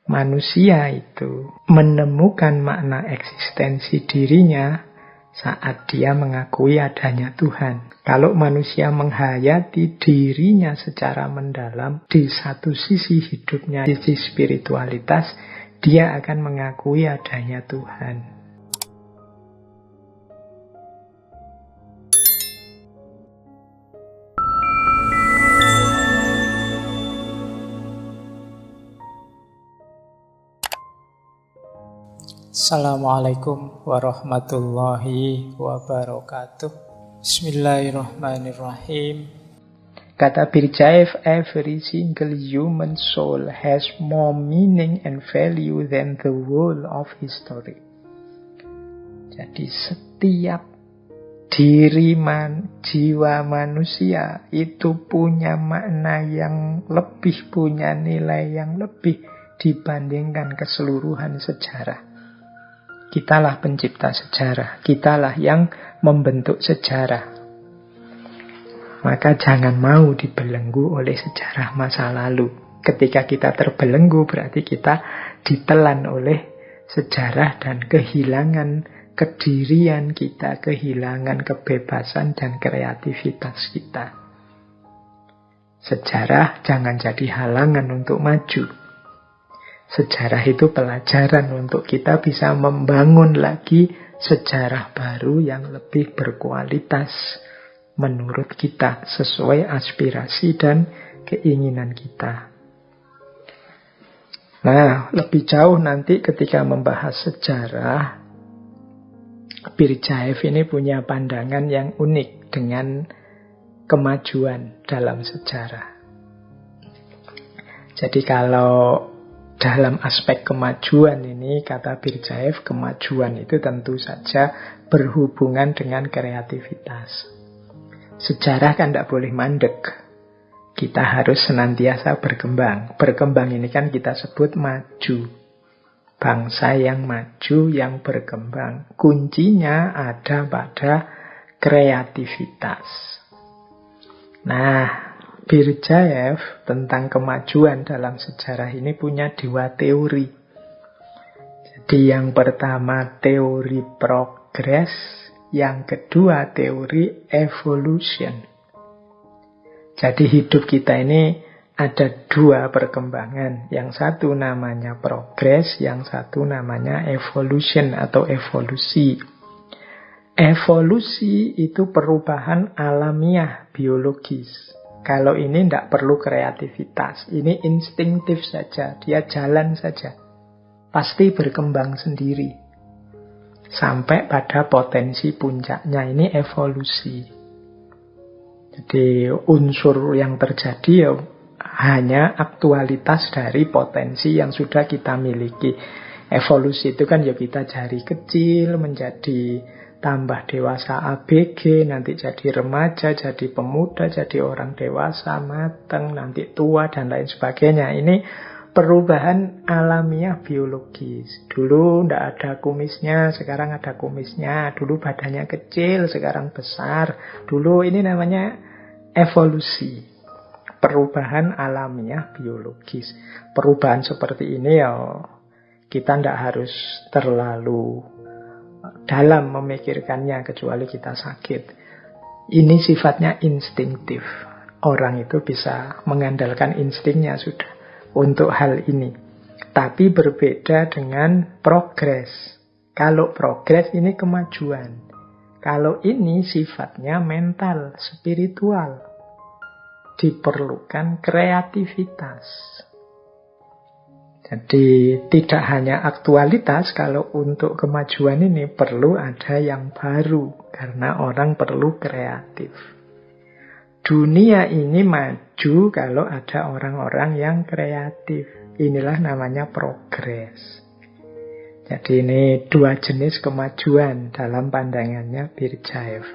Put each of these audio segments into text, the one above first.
Manusia itu menemukan makna eksistensi dirinya saat dia mengakui adanya Tuhan. Kalau manusia menghayati dirinya secara mendalam, di satu sisi hidupnya, sisi spiritualitas, dia akan mengakui adanya Tuhan. Assalamualaikum warahmatullahi wabarakatuh. Bismillahirrahmanirrahim. Kata Birjaev, every single human soul has more meaning and value than the whole of history. Jadi setiap jiwa manusia itu punya makna yang lebih, punya nilai yang lebih dibandingkan keseluruhan sejarah. Kitalah pencipta sejarah, kitalah yang membentuk sejarah. Maka jangan mau dibelenggu oleh sejarah masa lalu. Ketika kita terbelenggu berarti kita ditelan oleh sejarah dan kehilangan kedirian kita, kehilangan kebebasan dan kreativitas kita. Sejarah jangan jadi halangan untuk maju. Sejarah itu pelajaran untuk kita bisa membangun lagi sejarah baru yang lebih berkualitas menurut kita, sesuai aspirasi dan keinginan kita. Nah, lebih jauh nanti ketika membahas sejarah, Birjaev ini punya pandangan yang unik dengan kemajuan dalam sejarah. Jadi kalau dalam aspek kemajuan ini, kata Birjaev, kemajuan itu tentu saja berhubungan dengan kreativitas. Sejarah kan tidak boleh mandek. Kita harus senantiasa berkembang. Berkembang ini kan kita sebut maju. Bangsa yang maju, yang berkembang. Kuncinya ada pada kreativitas. Nah, Birjaev tentang kemajuan dalam sejarah ini punya dua teori. Jadi yang pertama teori progres, yang kedua teori evolution. Jadi hidup kita ini ada dua perkembangan. Yang satu namanya progres, yang satu namanya evolution atau evolusi. Evolusi itu perubahan alamiah biologis. Kalau ini tidak perlu kreativitas, ini instinktif saja, dia jalan saja. Pasti berkembang sendiri. Sampai pada potensi puncaknya, ini evolusi. Jadi unsur yang terjadi ya hanya aktualitas dari potensi yang sudah kita miliki. Evolusi itu kan ya kita dari kecil menjadi tambah dewasa ABG, nanti jadi remaja, jadi pemuda, jadi orang dewasa, matang, nanti tua, dan lain sebagainya. Ini perubahan alamiah biologis. Dulu tidak ada kumisnya, sekarang ada kumisnya. Dulu badannya kecil, sekarang besar. Dulu ini namanya evolusi. Perubahan alamiah biologis. Perubahan seperti ini ya kita tidak harus terlalu dalam memikirkannya kecuali kita sakit. Ini sifatnya instinktif. Orang itu bisa mengandalkan instingnya sudah untuk hal ini. Tapi berbeda dengan progres. Kalau progres ini kemajuan. Kalau ini sifatnya mental, spiritual. Diperlukan kreativitas. Jadi tidak hanya aktualitas, kalau untuk kemajuan ini perlu ada yang baru. Karena orang perlu kreatif. Dunia ini maju kalau ada orang-orang yang kreatif. Inilah namanya progres. Jadi ini dua jenis kemajuan dalam pandangannya Birjaev.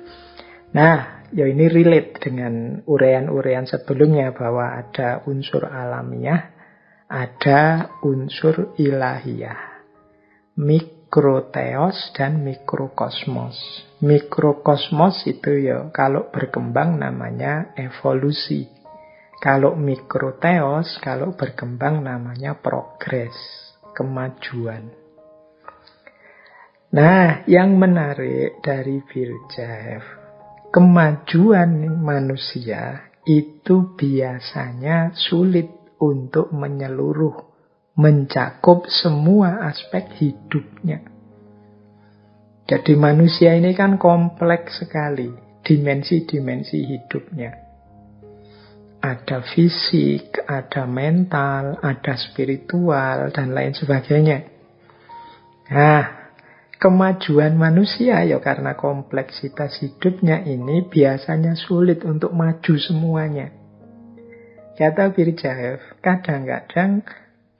Nah, ya ini relate dengan uraian-uraian sebelumnya bahwa ada unsur alamiah, ada unsur ilahiyah, mikroteos dan mikrokosmos. Mikrokosmos itu ya kalau berkembang namanya evolusi. Kalau mikroteos, kalau berkembang namanya progres, kemajuan. Nah, yang menarik dari Virjaev, kemajuan manusia itu biasanya sulit untuk menyeluruh, mencakup semua aspek hidupnya. Jadi manusia ini kan kompleks sekali, dimensi-dimensi hidupnya. Ada fisik, ada mental, ada spiritual, dan lain sebagainya. Nah, kemajuan manusia ya karena kompleksitas hidupnya ini biasanya sulit untuk maju semuanya. Kata Virjaev, kadang-kadang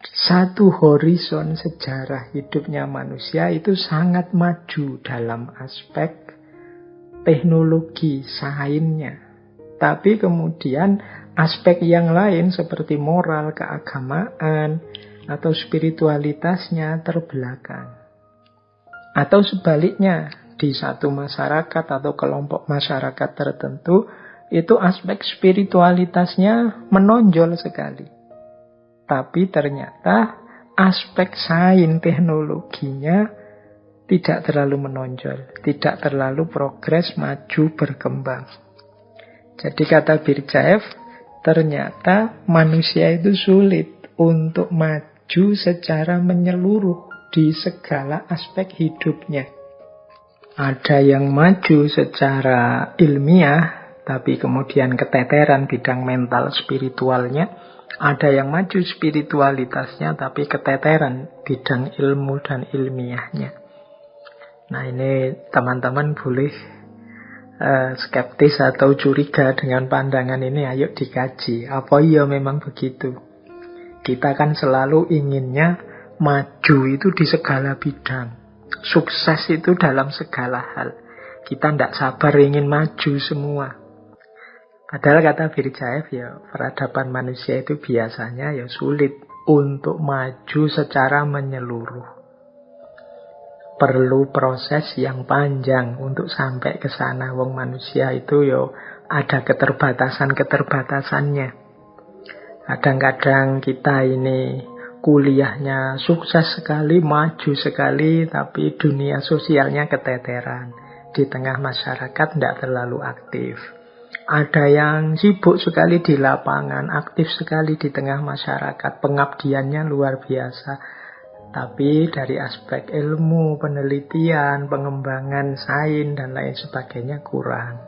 satu horizon sejarah hidupnya manusia itu sangat maju dalam aspek teknologi, sainsnya. Tapi kemudian aspek yang lain seperti moral, keagamaan, atau spiritualitasnya terbelakang. Atau sebaliknya, di satu masyarakat atau kelompok masyarakat tertentu, itu aspek spiritualitasnya menonjol sekali. Tapi ternyata aspek sains teknologinya tidak terlalu menonjol, tidak terlalu progres, maju, berkembang. Jadi kata Virjaev, ternyata manusia itu sulit untuk maju secara menyeluruh di segala aspek hidupnya. Ada yang maju secara ilmiah, tapi kemudian keteteran bidang mental spiritualnya. Ada yang maju spiritualitasnya, tapi keteteran bidang ilmu dan ilmiahnya. Nah, ini teman-teman boleh skeptis atau curiga dengan pandangan ini. Ayo dikaji, apa iya memang begitu? Kita kan selalu inginnya maju itu di segala bidang, sukses itu dalam segala hal. Kita tidak sabar ingin maju semua. Padahal kata Virjaev, ya peradaban manusia itu biasanya ya sulit untuk maju secara menyeluruh. Perlu proses yang panjang untuk sampai ke sana. Wong manusia itu ya ada keterbatasan-keterbatasannya. Kadang-kadang kita ini kuliahnya sukses sekali, maju sekali, tapi dunia sosialnya keteteran. Di tengah masyarakat tidak terlalu aktif. Ada yang sibuk sekali di lapangan, aktif sekali di tengah masyarakat, pengabdiannya luar biasa. Tapi dari aspek ilmu, penelitian, pengembangan sains, dan lain sebagainya kurang.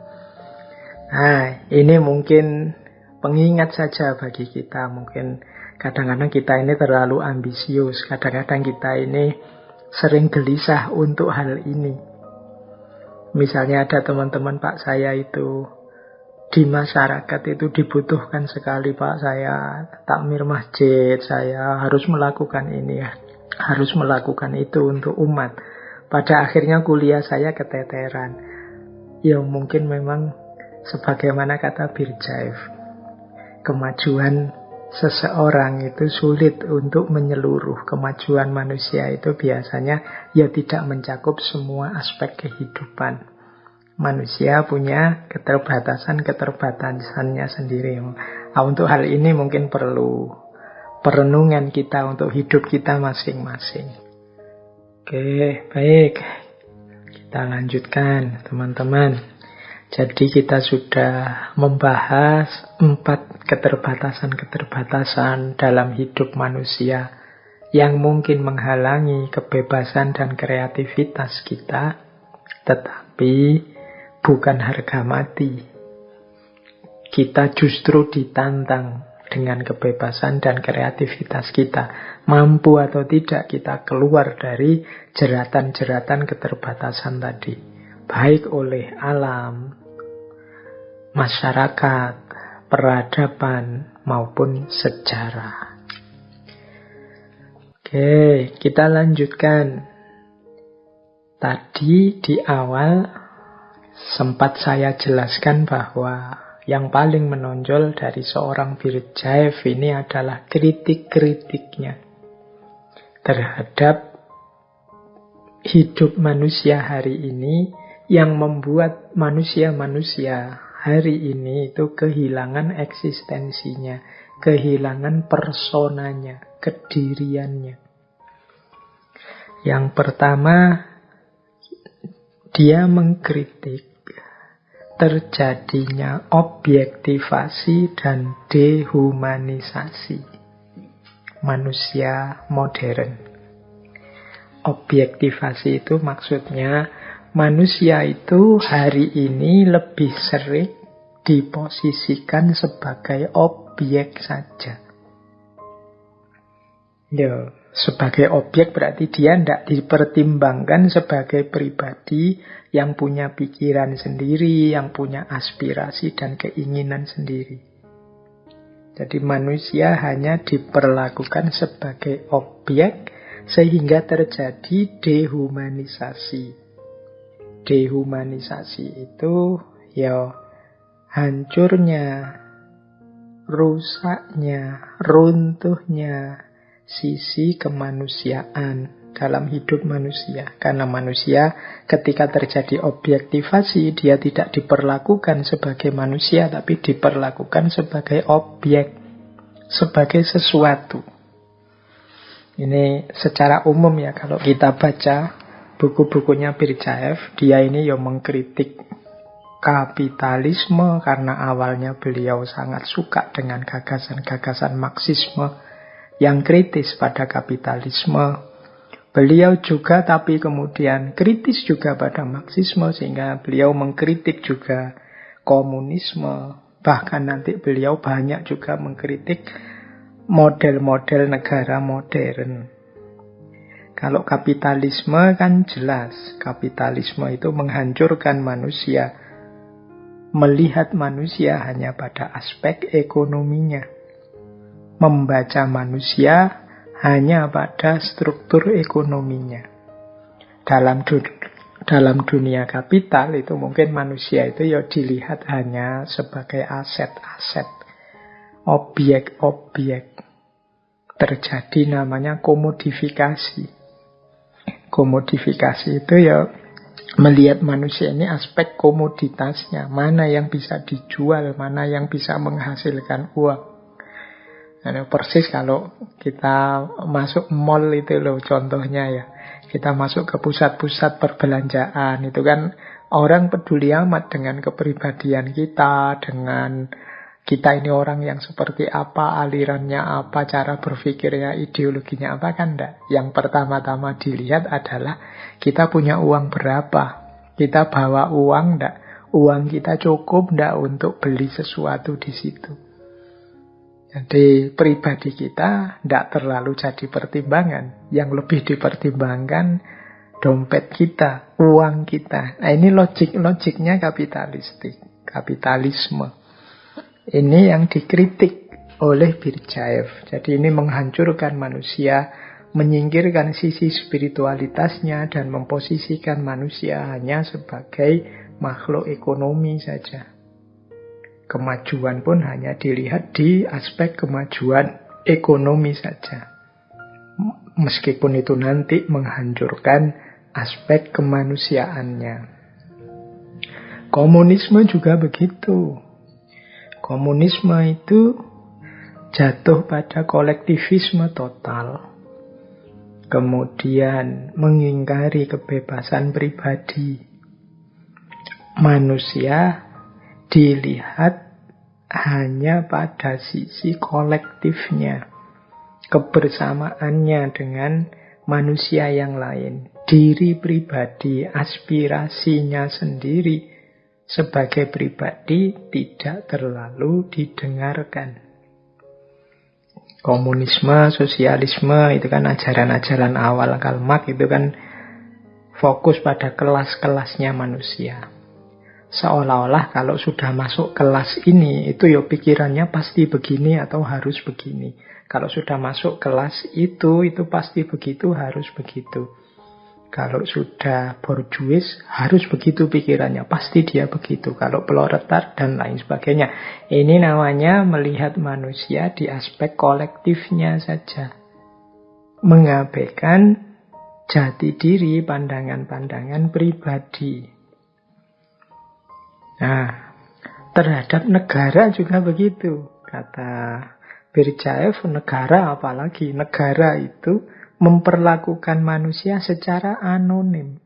Nah, ini mungkin pengingat saja bagi kita. Mungkin kadang-kadang kita ini terlalu ambisius. Kadang-kadang kita ini sering gelisah untuk hal ini. Misalnya ada teman-teman, Pak, saya itu di masyarakat itu dibutuhkan sekali, Pak. Saya takmir masjid, saya harus melakukan ini, harus melakukan itu untuk umat. Pada akhirnya kuliah saya keteteran. Ya mungkin memang sebagaimana kata Virjaev, kemajuan seseorang itu sulit untuk menyeluruh. Kemajuan manusia itu biasanya ya tidak mencakup semua aspek kehidupan. Manusia punya keterbatasan-keterbatasannya sendiri. Nah, untuk hal ini mungkin perlu perenungan kita untuk hidup kita masing-masing. Oke, baik. Kita lanjutkan, teman-teman. Jadi kita sudah membahas 4 keterbatasan-keterbatasan dalam hidup manusia yang mungkin menghalangi kebebasan dan kreativitas kita, tetapi bukan harga mati. Kita justru ditantang dengan kebebasan dan kreativitas kita. Mampu atau tidak kita keluar dari jeratan-jeratan keterbatasan tadi. Baik oleh alam, masyarakat, peradaban, maupun sejarah. Oke, kita lanjutkan. Tadi di awal sempat saya jelaskan bahwa yang paling menonjol dari seorang Virjaev ini adalah kritik-kritiknya terhadap hidup manusia hari ini yang membuat manusia-manusia hari ini itu kehilangan eksistensinya, kehilangan personanya, kediriannya. Yang pertama, dia mengkritik terjadinya objektivasi dan dehumanisasi manusia modern. Objektivasi itu maksudnya manusia itu hari ini lebih sering diposisikan sebagai objek saja. Ya, sebagai objek berarti dia tidak dipertimbangkan sebagai pribadi yang punya pikiran sendiri, yang punya aspirasi dan keinginan sendiri. Jadi manusia hanya diperlakukan sebagai objek sehingga terjadi dehumanisasi. Dehumanisasi itu ya hancurnya, rusaknya, runtuhnya sisi kemanusiaan dalam hidup manusia. Karena manusia ketika terjadi objektivasi, dia tidak diperlakukan sebagai manusia, tapi diperlakukan sebagai objek, sebagai sesuatu. Ini secara umum ya, kalau kita baca buku-bukunya Birjaev, dia ini ya mengkritik kapitalisme karena awalnya beliau sangat suka dengan gagasan-gagasan Marxisme yang kritis pada kapitalisme. Beliau juga tapi kemudian kritis juga pada Marxisme, sehingga beliau mengkritik juga komunisme. Bahkan nanti beliau banyak juga mengkritik model-model negara modern. Kalau kapitalisme kan jelas, kapitalisme itu menghancurkan manusia, melihat manusia hanya pada aspek ekonominya, membaca manusia hanya pada struktur ekonominya. Dalam dunia kapital itu mungkin manusia itu ya dilihat hanya sebagai aset-aset, objek-objek. Terjadi namanya komodifikasi. Komodifikasi itu ya melihat manusia ini aspek komoditasnya, mana yang bisa dijual, mana yang bisa menghasilkan uang. Nah, persis kalau kita masuk mall itu loh contohnya ya. Kita masuk ke pusat-pusat perbelanjaan, itu kan orang peduli amat dengan kepribadian kita, dengan kita ini orang yang seperti apa, alirannya apa, cara berpikirnya, ideologinya apa, kan enggak. Yang pertama-tama dilihat adalah kita punya uang berapa, kita bawa uang enggak, uang kita cukup enggak untuk beli sesuatu di situ. Jadi pribadi kita tidak terlalu jadi pertimbangan. Yang lebih dipertimbangkan dompet kita, uang kita. Nah ini logiknya kapitalisme. Ini yang dikritik oleh Birjaev. Jadi ini menghancurkan manusia, menyingkirkan sisi spiritualitasnya dan memposisikan manusia hanya sebagai makhluk ekonomi saja. Kemajuan pun hanya dilihat di aspek kemajuan ekonomi saja. Meskipun itu nanti menghancurkan aspek kemanusiaannya. Komunisme juga begitu. Komunisme itu jatuh pada kolektivisme total. Kemudian mengingkari kebebasan pribadi. Manusia dilihat hanya pada sisi kolektifnya, kebersamaannya dengan manusia yang lain. Diri pribadi, aspirasinya sendiri sebagai pribadi tidak terlalu didengarkan. Komunisme, sosialisme itu kan ajaran-ajaran awal Karl Marx, itu kan fokus pada kelas-kelasnya manusia. Seolah-olah kalau sudah masuk kelas ini, itu ya pikirannya pasti begini atau harus begini. Kalau sudah masuk kelas itu pasti begitu, harus begitu. Kalau sudah borjuis, harus begitu pikirannya, pasti dia begitu. Kalau proletar dan lain sebagainya. Ini namanya melihat manusia di aspek kolektifnya saja. Mengabaikan jati diri, pandangan-pandangan pribadi. Nah, Terhadap negara juga begitu. Kata Birjaev, negara apalagi. Negara itu memperlakukan manusia secara anonim.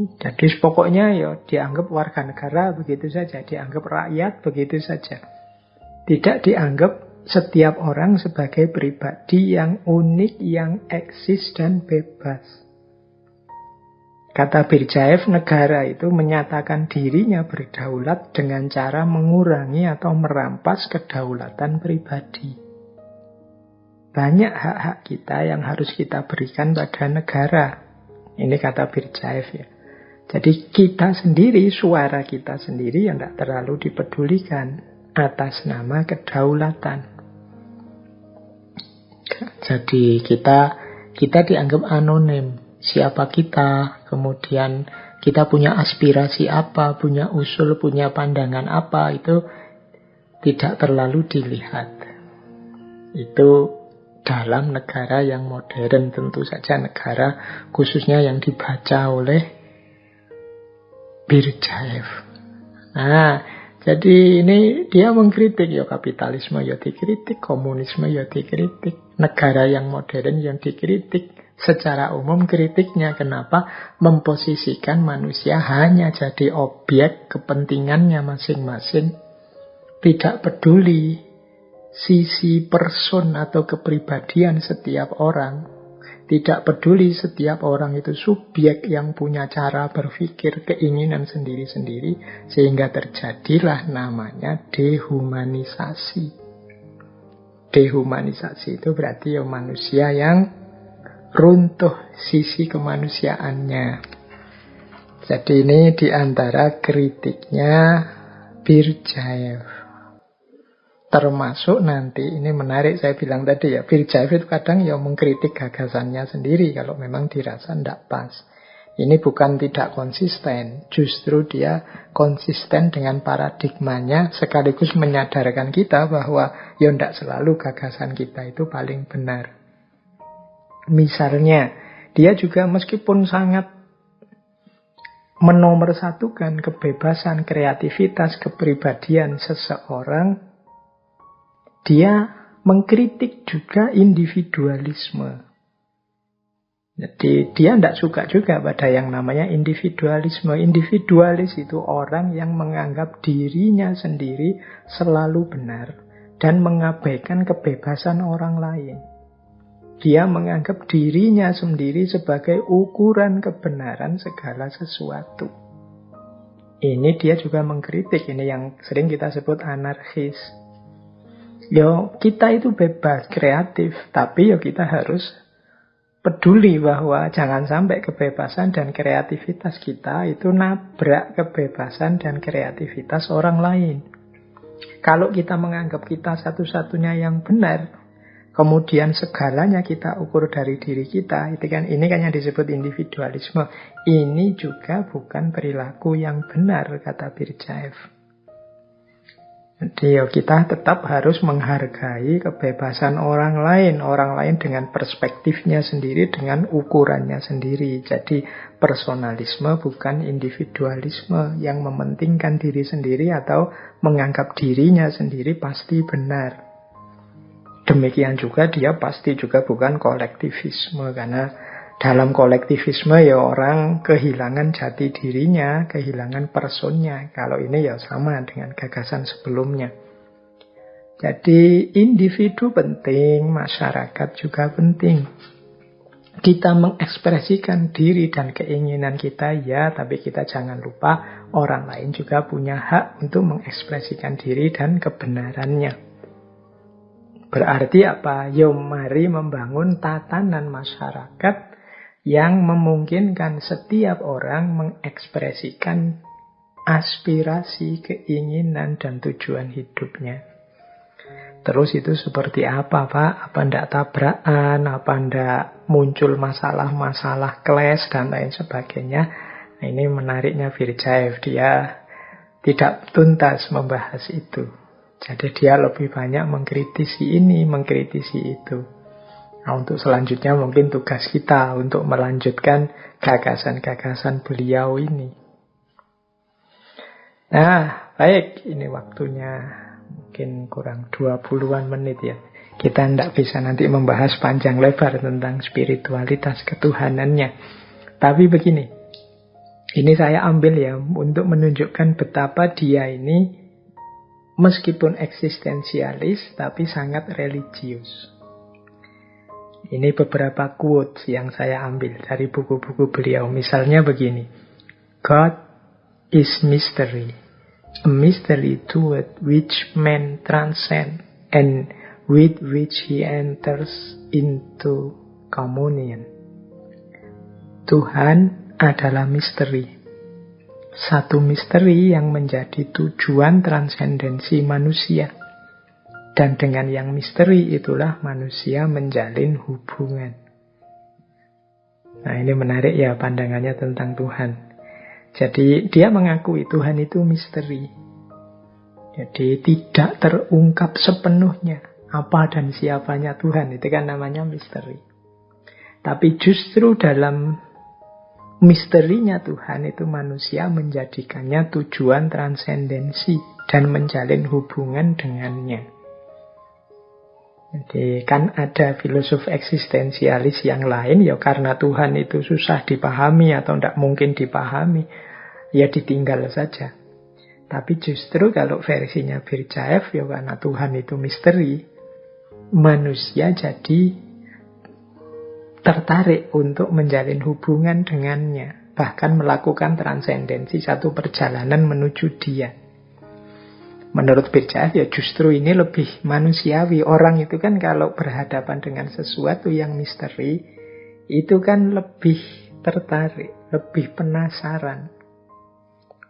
Jadi pokoknya ya dianggap warga negara begitu saja. Dianggap rakyat begitu saja. Tidak dianggap setiap orang sebagai pribadi yang unik, yang eksis dan bebas. Kata Birjaev, negara itu menyatakan dirinya berdaulat dengan cara mengurangi atau merampas kedaulatan pribadi. Banyak hak-hak kita yang harus kita berikan pada negara. Ini kata Birjaev ya. Jadi kita sendiri, suara kita sendiri yang tidak terlalu dipedulikan atas nama kedaulatan. Jadi kita dianggap anonim. Siapa kita, kemudian kita punya aspirasi apa, punya usul, punya pandangan apa, itu tidak terlalu dilihat. Itu dalam negara yang modern, tentu saja negara khususnya yang dibaca oleh Birjaev. Nah, jadi ini dia mengkritik ya kapitalisme ya dikritik, komunisme ya dikritik, negara yang modern yang dikritik. Secara umum kritiknya kenapa? Memposisikan manusia hanya jadi objek kepentingannya masing-masing. Tidak peduli sisi person atau kepribadian setiap orang. Tidak peduli setiap orang itu subjek yang punya cara berpikir, keinginan sendiri-sendiri. Sehingga terjadilah namanya dehumanisasi. Dehumanisasi itu berarti ya manusia yang runtuh sisi kemanusiaannya. Jadi ini diantara kritiknya Birjaev. Termasuk nanti, ini menarik saya bilang tadi ya, Birjaev itu kadang ya mengkritik gagasannya sendiri kalau memang dirasa tidak pas. Ini bukan tidak konsisten, justru dia konsisten dengan paradigmanya sekaligus menyadarkan kita bahwa ya tidak selalu gagasan kita itu paling benar. Misalnya, dia juga meskipun sangat menomorsatukan kebebasan, kreativitas, kepribadian seseorang, dia mengkritik juga individualisme. Jadi dia tidak suka juga pada yang namanya individualisme. Individualis itu orang yang menganggap dirinya sendiri selalu benar dan mengabaikan kebebasan orang lain. Dia menganggap dirinya sendiri sebagai ukuran kebenaran segala sesuatu. Ini dia juga mengkritik, ini yang sering kita sebut anarkis. Yo, kita itu bebas, kreatif, tapi yo kita harus peduli bahwa jangan sampai kebebasan dan kreativitas kita itu nabrak kebebasan dan kreativitas orang lain. Kalau kita menganggap kita satu-satunya yang benar, kemudian segalanya kita ukur dari diri kita, itu kan ini kan yang disebut individualisme. Ini juga bukan perilaku yang benar, kata Birjaev. Jadi kita tetap harus menghargai kebebasan orang lain dengan perspektifnya sendiri, dengan ukurannya sendiri. Jadi personalisme bukan individualisme yang mementingkan diri sendiri atau menganggap dirinya sendiri pasti benar. Demikian juga dia pasti juga bukan kolektivisme, karena dalam kolektivisme ya orang kehilangan jati dirinya, kehilangan personnya. Kalau ini ya sama dengan gagasan sebelumnya. Jadi individu penting, masyarakat juga penting. Kita mengekspresikan diri dan keinginan kita ya, tapi kita jangan lupa orang lain juga punya hak untuk mengekspresikan diri dan kebenarannya. Berarti apa? Yo mari membangun tatanan masyarakat yang memungkinkan setiap orang mengekspresikan aspirasi, keinginan, dan tujuan hidupnya. Terus itu seperti apa, Pak? Apa ndak tabrakan? Apa ndak muncul masalah-masalah clash dan lain sebagainya? Nah, ini menariknya Birjaev. Dia tidak tuntas membahas itu. Jadi dia lebih banyak mengkritisi ini, mengkritisi itu. Nah, untuk selanjutnya mungkin tugas kita untuk melanjutkan gagasan-gagasan beliau ini. Nah, baik, ini waktunya mungkin kurang 20-an menit ya. Kita tidak bisa nanti membahas panjang lebar tentang spiritualitas ketuhanannya. Tapi begini, ini saya ambil ya untuk menunjukkan betapa dia ini meskipun eksistensialis tapi sangat religius. Ini beberapa quotes yang saya ambil dari buku-buku beliau. Misalnya begini, God is mystery, a mystery toward which man transcend and with which he enters into communion. Tuhan adalah misteri. Satu misteri yang menjadi tujuan transendensi manusia. Dan dengan yang misteri itulah manusia menjalin hubungan. Nah, ini menarik ya pandangannya tentang Tuhan. Jadi dia mengakui Tuhan itu misteri. Jadi tidak terungkap sepenuhnya apa dan siapanya Tuhan. Itu kan namanya misteri. Tapi justru dalam misterinya Tuhan itu manusia menjadikannya tujuan transendensi dan menjalin hubungan dengannya. Jadi kan ada filosof eksistensialis yang lain, ya karena Tuhan itu susah dipahami atau tidak mungkin dipahami, ya ditinggal saja. Tapi justru kalau versinya Birjaev, ya karena Tuhan itu misteri, manusia jadi tertarik untuk menjalin hubungan dengannya, bahkan melakukan transendensi, satu perjalanan menuju dia. Menurut Birjaev ya justru ini lebih manusiawi. Orang itu kan kalau berhadapan dengan sesuatu yang misteri, itu kan lebih tertarik, lebih penasaran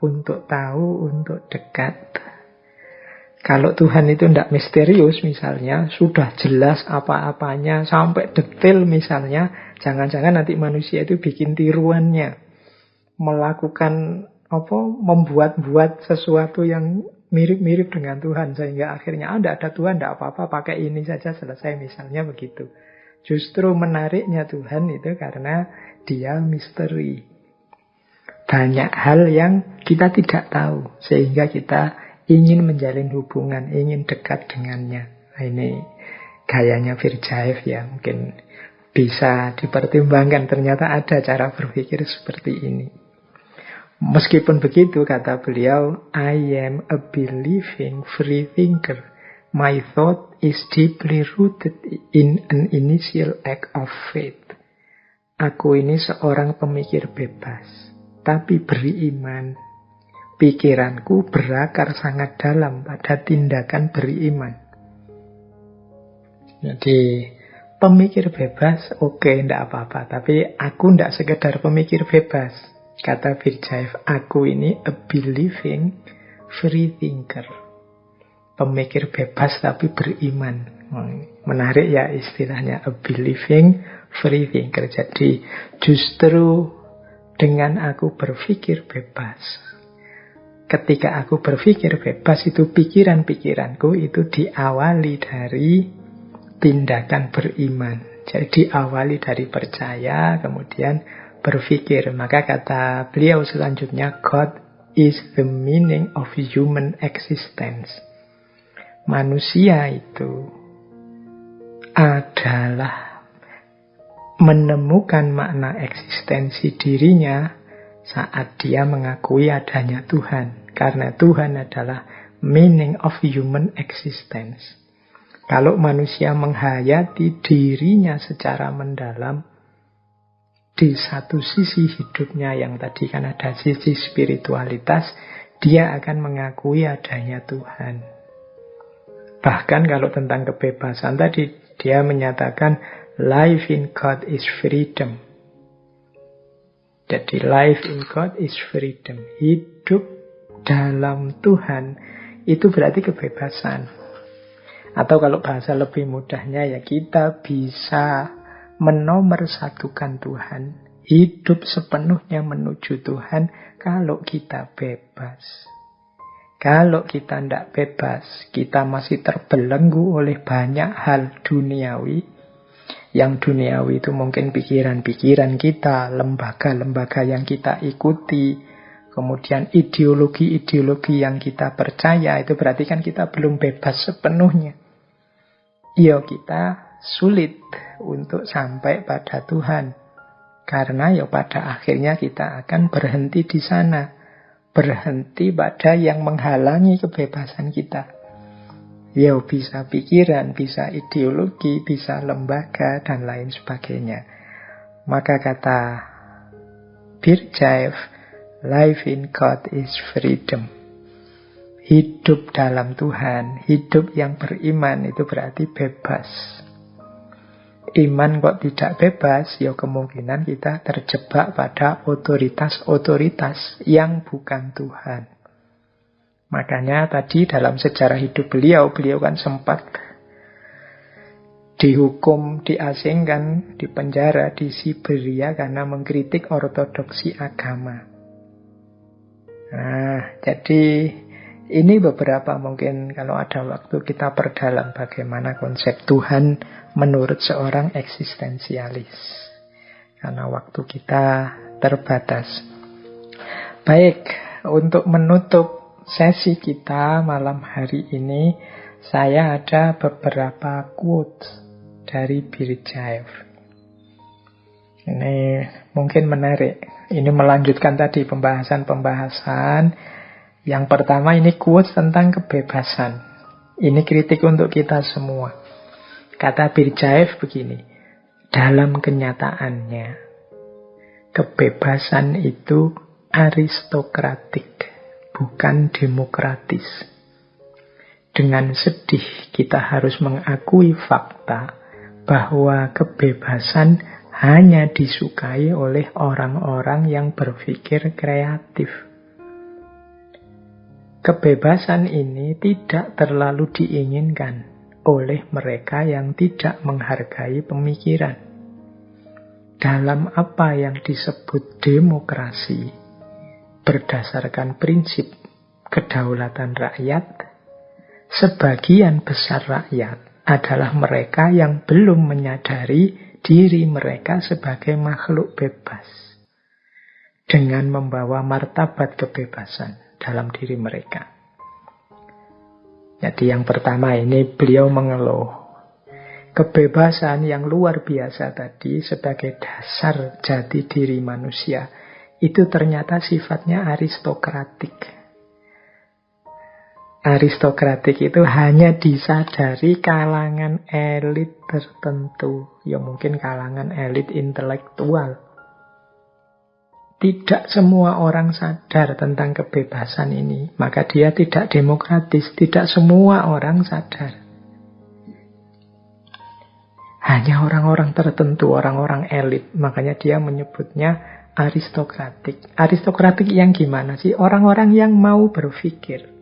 untuk tahu, untuk dekat. Kalau Tuhan itu tidak misterius misalnya, sudah jelas apa-apanya sampai detail misalnya, jangan-jangan nanti manusia itu bikin tiruannya, melakukan membuat-buat sesuatu yang mirip-mirip dengan Tuhan, sehingga akhirnya ada Tuhan, tidak apa-apa, pakai ini saja selesai, misalnya begitu. Justru menariknya Tuhan itu karena dia misteri. Banyak hal yang kita tidak tahu, sehingga kita ingin menjalin hubungan, ingin dekat dengannya. Nah, ini gayanya Birjaev ya, mungkin bisa dipertimbangkan, ternyata ada cara berpikir seperti ini. Meskipun begitu, kata beliau, I am a believing free thinker. My thought is deeply rooted in an initial act of faith. Aku ini seorang pemikir bebas, tapi beriman. Pikiranku berakar sangat dalam pada tindakan beriman. Jadi, pemikir bebas, oke, tidak apa-apa. Tapi aku tidak sekedar pemikir bebas. Kata Birjaev, aku ini a believing free thinker. Pemikir bebas tapi beriman. Menarik ya istilahnya, a believing free thinker. Jadi justru dengan aku berpikir bebas, ketika aku berpikir bebas itu pikiran-pikiranku itu diawali dari tindakan beriman. Jadi diawali dari percaya, kemudian berpikir. Maka kata beliau selanjutnya, God is the meaning of human existence. Manusia itu adalah menemukan makna eksistensi dirinya saat dia mengakui adanya Tuhan. Karena Tuhan adalah meaning of human existence. Kalau manusia menghayati dirinya secara mendalam, di satu sisi hidupnya yang tadi kan ada sisi spiritualitas, dia akan mengakui adanya Tuhan. Bahkan kalau tentang kebebasan tadi, dia menyatakan life in God is freedom. Jadi life in God is freedom. Hidup dalam Tuhan itu berarti kebebasan. Atau kalau bahasa lebih mudahnya ya, kita bisa menomorsatukan Tuhan, hidup sepenuhnya menuju Tuhan kalau kita bebas. Kalau kita tidak bebas, kita masih terbelenggu oleh banyak hal duniawi. Yang duniawi itu mungkin pikiran-pikiran kita, lembaga-lembaga yang kita ikuti, kemudian ideologi-ideologi yang kita percaya, itu berarti kan kita belum bebas sepenuhnya. Ya kita sulit untuk sampai pada Tuhan. Karena ya pada akhirnya kita akan berhenti di sana. Berhenti pada yang menghalangi kebebasan kita. Ya bisa pikiran, bisa ideologi, bisa lembaga, dan lain sebagainya. Maka kata Berdyaev, life in God is freedom. Hidup dalam Tuhan, hidup yang beriman itu berarti bebas. Iman kok tidak bebas, ya kemungkinan kita terjebak pada otoritas-otoritas yang bukan Tuhan. Makanya tadi dalam sejarah hidup beliau kan sempat dihukum, diasingkan, dipenjara di Siberia karena mengkritik ortodoksi agama. Nah, jadi ini beberapa mungkin kalau ada waktu kita perdalam bagaimana konsep Tuhan menurut seorang eksistensialis. Karena waktu kita terbatas. Baik, untuk menutup sesi kita malam hari ini, saya ada beberapa quote dari Berdyaev. Ini mungkin menarik. Ini melanjutkan tadi pembahasan-pembahasan. Yang pertama ini quote tentang kebebasan. Ini kritik untuk kita semua. Kata Berdyaev begini, dalam kenyataannya, kebebasan itu aristokratik, bukan demokratis. Dengan sedih kita harus mengakui fakta bahwa kebebasan hanya disukai oleh orang-orang yang berpikir kreatif. Kebebasan ini tidak terlalu diinginkan oleh mereka yang tidak menghargai pemikiran. Dalam apa yang disebut demokrasi, berdasarkan prinsip kedaulatan rakyat, sebagian besar rakyat adalah mereka yang belum menyadari diri mereka sebagai makhluk bebas, dengan membawa martabat kebebasan dalam diri mereka. Jadi yang pertama ini beliau mengeluh. Kebebasan yang luar biasa tadi sebagai dasar jati diri manusia, itu ternyata sifatnya aristokratik. Aristokratik itu hanya disadari kalangan elit tertentu. Ya mungkin kalangan elit intelektual. Tidak semua orang sadar tentang kebebasan ini. Maka dia tidak demokratis. Tidak semua orang sadar. Hanya orang-orang tertentu, orang-orang elit. Makanya dia menyebutnya aristokratik. Aristokratik yang gimana sih? Orang-orang yang mau berpikir.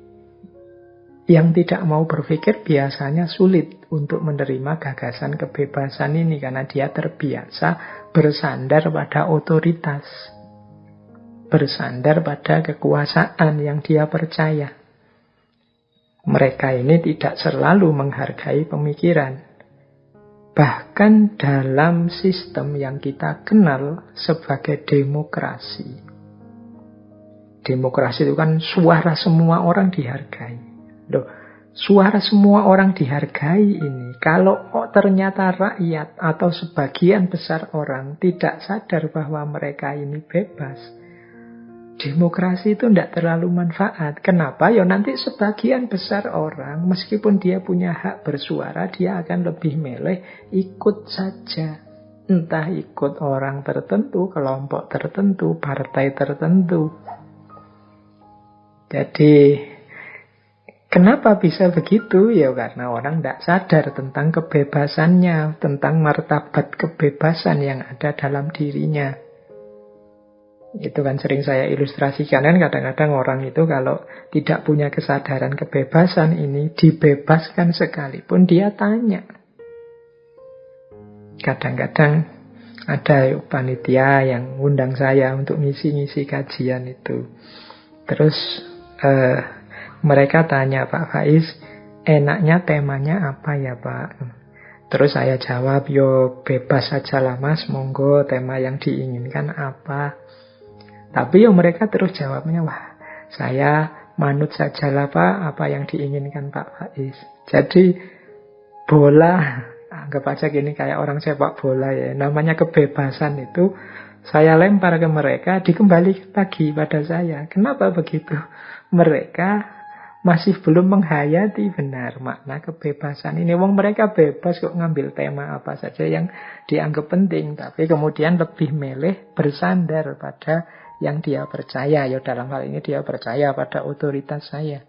Yang tidak mau berpikir biasanya sulit untuk menerima gagasan kebebasan ini. Karena dia terbiasa bersandar pada otoritas. Bersandar pada kekuasaan yang dia percaya. Mereka ini tidak selalu menghargai pemikiran. Bahkan dalam sistem yang kita kenal sebagai demokrasi. Demokrasi itu kan suara semua orang dihargai. Loh, suara semua orang dihargai ini, kalau ternyata rakyat atau sebagian besar orang tidak sadar bahwa mereka ini bebas, demokrasi itu tidak terlalu manfaat. Kenapa? Ya nanti sebagian besar orang, meskipun dia punya hak bersuara, dia akan lebih milih ikut saja. Entah ikut orang tertentu, kelompok tertentu, partai tertentu. Jadi, kenapa bisa begitu? Ya karena orang tidak sadar tentang kebebasannya, tentang martabat kebebasan yang ada dalam dirinya. Itu kan sering saya ilustrasikan, kan kadang-kadang orang itu kalau tidak punya kesadaran kebebasan ini, dibebaskan sekalipun dia tanya. Kadang-kadang ada panitia yang undang saya untuk ngisi-ngisi kajian itu. Terus mereka tanya, Pak Faiz, enaknya temanya apa ya Pak? Terus saya jawab, yo bebas saja lah Mas, monggo tema yang diinginkan apa. Tapi ya mereka terus jawabnya, wah saya manut sajalah Pak, apa yang diinginkan Pak Faiz. Jadi bola, anggap aja gini kayak orang sepak bola ya, namanya kebebasan itu saya lempar ke mereka, dikembalikan lagi pada saya. Kenapa begitu? Mereka masih belum menghayati benar makna kebebasan ini. Wong mereka bebas kok ngambil tema apa saja yang dianggap penting, tapi kemudian lebih milih bersandar pada yang dia percaya. Ya dalam hal ini dia percaya pada otoritas saya.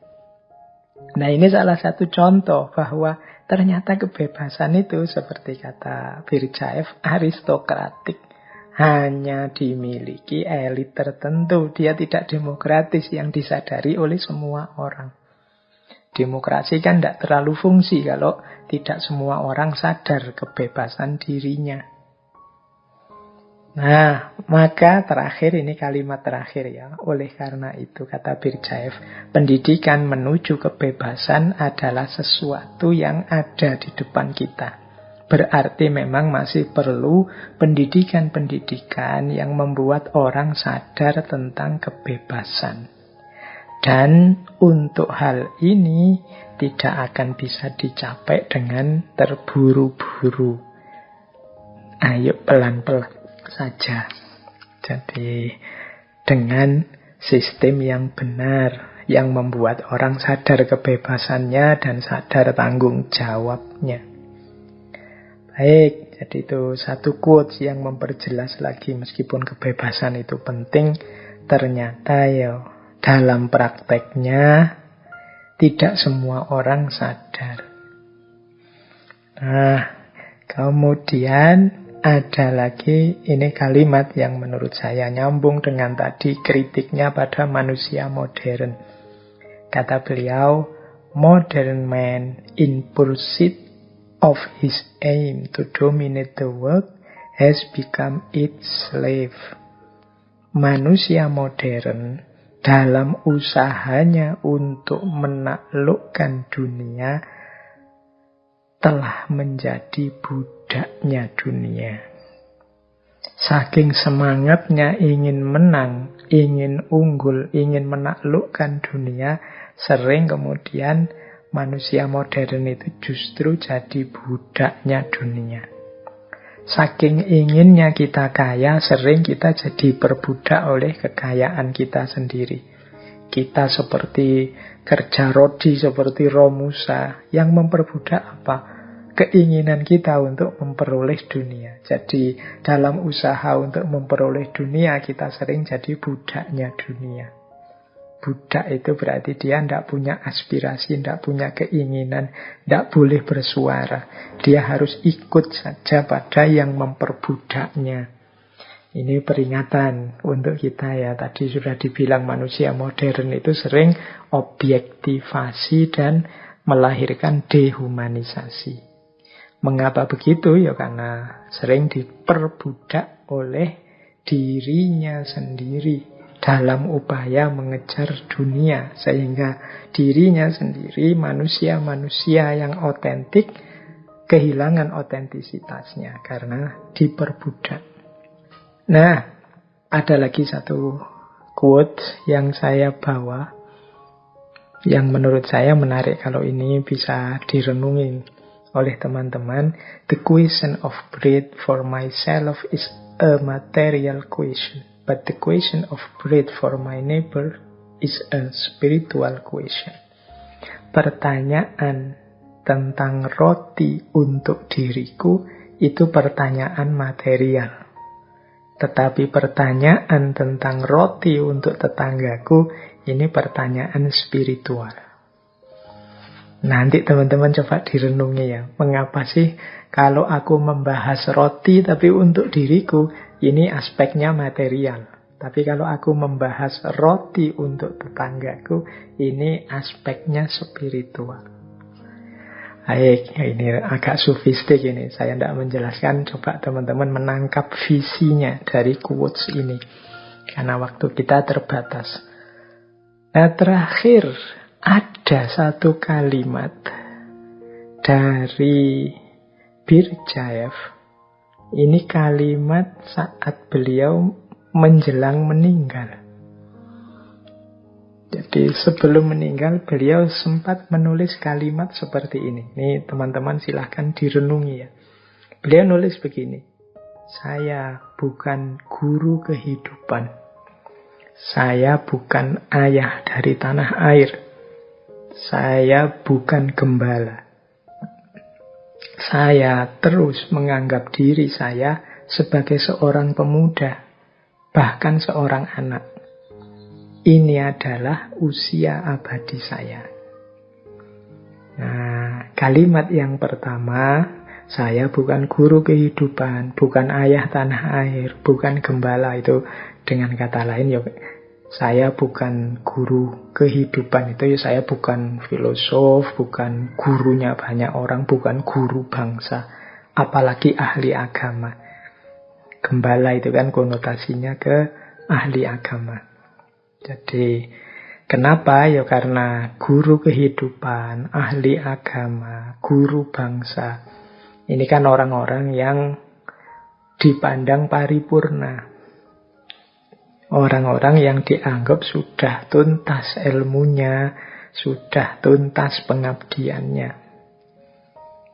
Nah ini salah satu contoh bahwa ternyata kebebasan itu seperti kata Birjaev aristokratik. Hanya dimiliki elit tertentu. Dia tidak demokratis yang disadari oleh semua orang. Demokrasi kan tidak terlalu fungsi kalau tidak semua orang sadar kebebasan dirinya. Nah, maka terakhir ini kalimat terakhir ya. Oleh karena itu kata Birjaev, pendidikan menuju kebebasan adalah sesuatu yang ada di depan kita. Berarti memang masih perlu pendidikan-pendidikan yang membuat orang sadar tentang kebebasan. Dan untuk hal ini tidak akan bisa dicapai dengan terburu-buru. Ayo pelan-pelan saja. Jadi dengan sistem yang benar, yang membuat orang sadar kebebasannya dan sadar tanggung jawabnya. Baik, jadi itu satu quotes yang memperjelas lagi meskipun kebebasan itu penting, ternyata ya dalam prakteknya tidak semua orang sadar. Nah, kemudian ada lagi ini kalimat yang menurut saya nyambung dengan tadi kritiknya pada manusia modern. Kata beliau, modern man in pursuit of his aim to dominate the world has become its slave. Manusia modern dalam usahanya untuk menaklukkan dunia telah menjadi budaknya dunia. Saking semangatnya ingin menang, ingin unggul, ingin menaklukkan dunia, sering kemudian manusia modern itu justru jadi budaknya dunia. Saking inginnya kita kaya, sering kita jadi perbudak oleh kekayaan kita sendiri. Kita seperti kerja rodi, seperti Romusa, yang memperbudak apa? Keinginan kita untuk memperoleh dunia. Jadi dalam usaha untuk memperoleh dunia, kita sering jadi budaknya dunia. Budak itu berarti dia tidak punya aspirasi, tidak punya keinginan, tidak boleh bersuara. Dia harus ikut saja pada yang memperbudaknya. Ini peringatan untuk kita ya. Tadi sudah dibilang manusia modern itu sering objektivasi dan melahirkan dehumanisasi. Mengapa begitu? Ya karena sering diperbudak oleh dirinya sendiri dalam upaya mengejar dunia, sehingga dirinya sendiri, manusia-manusia yang otentik, kehilangan otentisitasnya karena diperbudak. Nah, ada lagi satu quote yang saya bawa, yang menurut saya menarik kalau ini bisa direnungin oleh teman-teman. The question of bread for myself is a material question. But the question of bread for my neighbor is a spiritual question. Pertanyaan tentang roti untuk diriku itu pertanyaan material. Tetapi pertanyaan tentang roti untuk tetanggaku ini pertanyaan spiritual. Nanti teman-teman coba direnungi ya. Mengapa sih kalau aku membahas roti tapi untuk diriku, ini aspeknya material. Tapi kalau aku membahas roti untuk tetanggaku, ini aspeknya spiritual. Baik, ini agak sofistik ini. Saya tidak menjelaskan, coba teman-teman menangkap visinya dari quotes ini. Karena waktu kita terbatas. Nah, terakhir ada satu kalimat dari Birjaev. Ini kalimat saat beliau menjelang meninggal. Jadi sebelum meninggal beliau sempat menulis kalimat seperti ini. Nih teman-teman silahkan direnungi ya. Beliau nulis begini. Saya bukan guru kehidupan. Saya bukan ayah dari tanah air. Saya bukan gembala. Saya terus menganggap diri saya sebagai seorang pemuda, bahkan seorang anak. Ini adalah usia abadi saya. Nah, kalimat yang pertama, saya bukan guru kehidupan, bukan ayah tanah air, bukan gembala. Itu dengan kata lain, ya, saya bukan guru kehidupan. Itu ya, saya bukan filosof, bukan gurunya banyak orang, bukan guru bangsa, apalagi ahli agama. Gembala itu kan konotasinya ke ahli agama. Jadi kenapa? Ya karena guru kehidupan, ahli agama, guru bangsa. Ini kan orang-orang yang dipandang paripurna. Orang-orang yang dianggap sudah tuntas ilmunya, sudah tuntas pengabdiannya.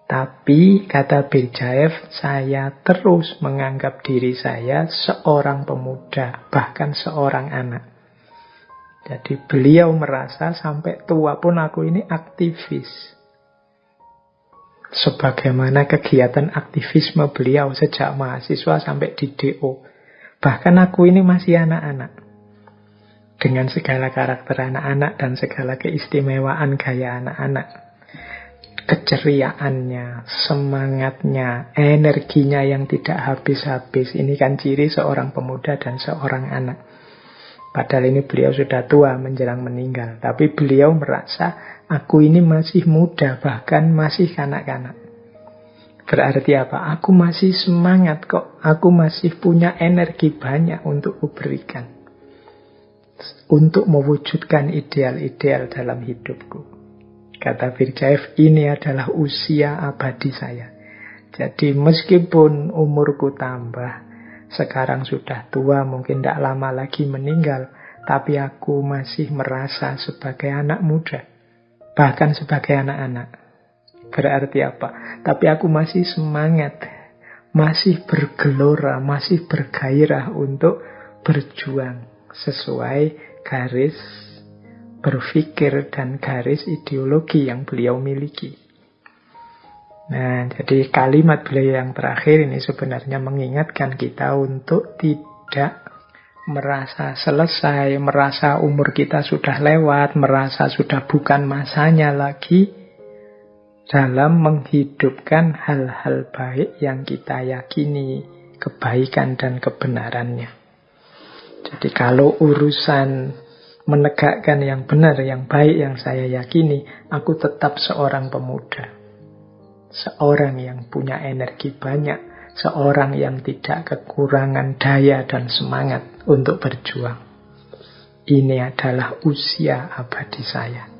Tapi, kata Berdyaev, saya terus menganggap diri saya seorang pemuda, bahkan seorang anak. Jadi beliau merasa sampai tua pun aku ini aktivis. Sebagaimana kegiatan aktivisme beliau sejak mahasiswa sampai di DO. Bahkan aku ini masih anak-anak. Dengan segala karakter anak-anak dan segala keistimewaan gaya anak-anak. Keceriaannya, semangatnya, energinya yang tidak habis-habis. Ini kan ciri seorang pemuda dan seorang anak. Padahal ini beliau sudah tua menjelang meninggal. Tapi beliau merasa aku ini masih muda, bahkan masih kanak-kanak. Berarti apa? Aku masih semangat kok. Aku masih punya energi banyak untuk kuberikan. Untuk mewujudkan ideal-ideal dalam hidupku. Kata Berdyaev, ini adalah usia abadi saya. Jadi meskipun umurku tambah, sekarang sudah tua, mungkin tidak lama lagi meninggal, tapi aku masih merasa sebagai anak muda, bahkan sebagai anak-anak. Berarti apa? Tapi aku masih semangat, masih bergelora, masih bergairah untuk berjuang sesuai garis berpikir dan garis ideologi yang beliau miliki. Nah, jadi kalimat beliau yang terakhir ini sebenarnya mengingatkan kita untuk tidak merasa selesai, merasa umur kita sudah lewat, merasa sudah bukan masanya lagi dalam menghidupkan hal-hal baik yang kita yakini, kebaikan dan kebenarannya. Jadi kalau urusan menegakkan yang benar, yang baik, yang saya yakini, aku tetap seorang pemuda. Seorang yang punya energi banyak, seorang yang tidak kekurangan daya dan semangat untuk berjuang. Ini adalah usia abadi saya.